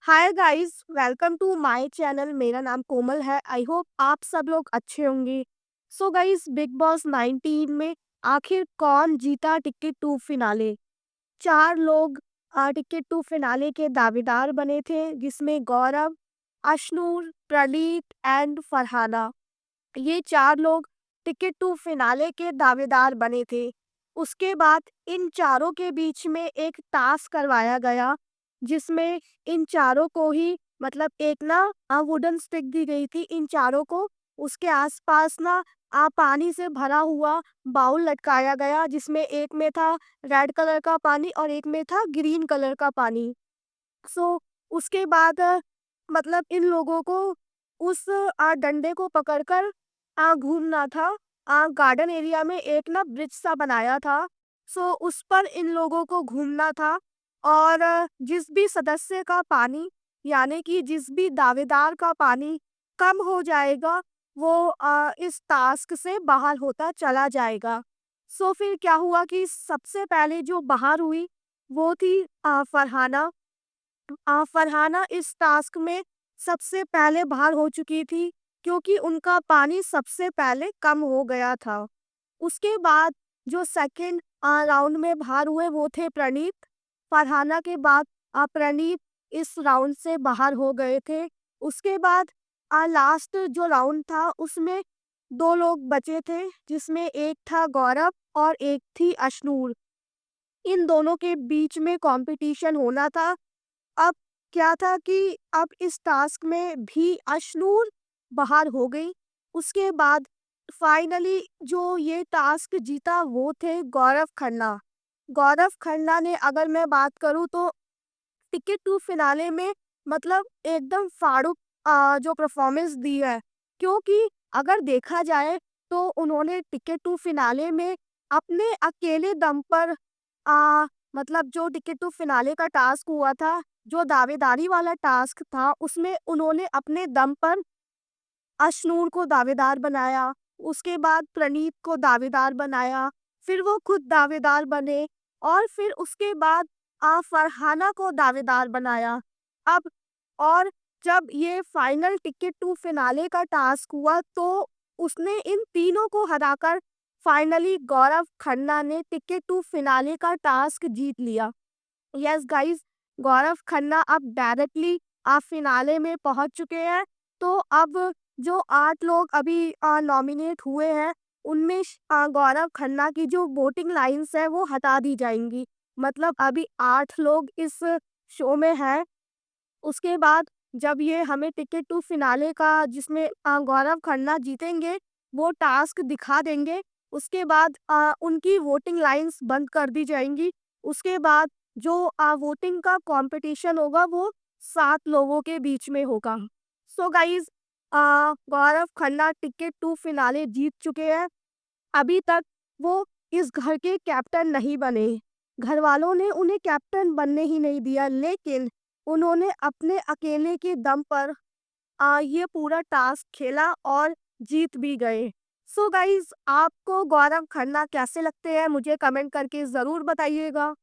Hi guys, welcome to my channel. मेरा नाम कोमल है। आई होप आप सब लोग अच्छे होंगे। सो गाइस, बिग बॉस 19 में आखिर कौन जीता टिकट टू फिनाले? चार लोग टिकट टू फिनाले के दावेदार बने थे, जिसमें गौरव, अशनूर, प्रलीत एंड फरहाना, ये चार लोग टिकट टू फिनाले के दावेदार बने थे। उसके बाद इन चारों के बीच में एक टास्क करवाया गया, जिसमें इन चारों को ही मतलब एक ना वुडन स्टिक दी गई थी इन चारों को। उसके आसपास ना पानी से भरा हुआ बाउल लटकाया गया, जिसमें एक में था रेड कलर का पानी और एक में था ग्रीन कलर का पानी। सो उसके बाद मतलब इन लोगों को उस डंडे को पकड़कर घूमना था। गार्डन एरिया में एक ना ब्रिज सा बनाया था। सो उस पर इन लोगों को घूमना था और जिस भी सदस्य का पानी, यानी कि जिस भी दावेदार का पानी कम हो जाएगा, वो इस टास्क से बाहर होता चला जाएगा। सो फिर क्या हुआ कि सबसे पहले जो बाहर हुई वो थी फरहाना। फरहाना इस टास्क में सबसे पहले बाहर हो चुकी थी, क्योंकि उनका पानी सबसे पहले कम हो गया था। उसके बाद जो सेकंड राउंड में बाहर हुए वो थे प्रणीत। फरहाना के बाद प्रणीत इस राउंड से बाहर हो गए थे। उसके बाद लास्ट जो राउंड था उसमें दो लोग बचे थे, जिसमें एक था गौरव और एक थी अशनूर। इन दोनों के बीच में कंपटीशन होना था। अब क्या था कि अब इस टास्क में भी अशनूर बाहर हो गई। उसके बाद फाइनली जो ये टास्क जीता वो थे गौरव खन्ना। गौरव खन्ना ने, अगर मैं बात करूँ तो टिकट टू फिनाले में मतलब एकदम फाड़ूक जो परफॉर्मेंस दी है। क्योंकि अगर देखा जाए तो उन्होंने टिकट टू फिनाले में अपने अकेले दम पर मतलब जो टिकट टू फिनाले का टास्क हुआ था, जो दावेदारी वाला टास्क था, उसमें उन्होंने अपने दम पर अशनूर को दावेदार बनाया, उसके बाद प्रणीत को दावेदार बनाया, फिर वो खुद दावेदार बने और फिर उसके बाद फरहाना को दावेदार बनाया। अब और जब ये फाइनल टिकट टू फिनाले का टास्क हुआ तो उसने इन तीनों को हराकर फाइनली गौरव खन्ना ने टिकट टू फिनाले का टास्क जीत लिया। यस गाइस, गौरव खन्ना अब डायरेक्टली फिनाले में पहुंच चुके हैं। तो अब जो 8 लोग अभी नॉमिनेट हुए हैं, उनमें गौरव खन्ना की जो वोटिंग लाइन्स है वो हटा दी जाएंगी। मतलब अभी 8 लोग इस शो में हैं। उसके बाद जब ये हमें टिकट टू फिनाले का, जिसमें गौरव खन्ना जीतेंगे, वो टास्क दिखा देंगे। उसके बाद उनकी वोटिंग लाइन्स बंद कर दी जाएंगी। उसके बाद जो वोटिंग का कंपटीशन होगा वो 7 लोगों के बीच में होगा। So guys, Gaurav Khanna ticket to finale जीत चुके हैं। अभी तक वो इस घर के कैप्टन नहीं बने। घर वालों ने उन्हें कैप्टन बनने ही नहीं दिया, लेकिन उन्होंने अपने अकेले के दम पर ये पूरा टास्क खेला और जीत भी गए। सो गाइज, आपको गौरव खन्ना कैसे लगते हैं मुझे कमेंट करके ज़रूर बताइएगा।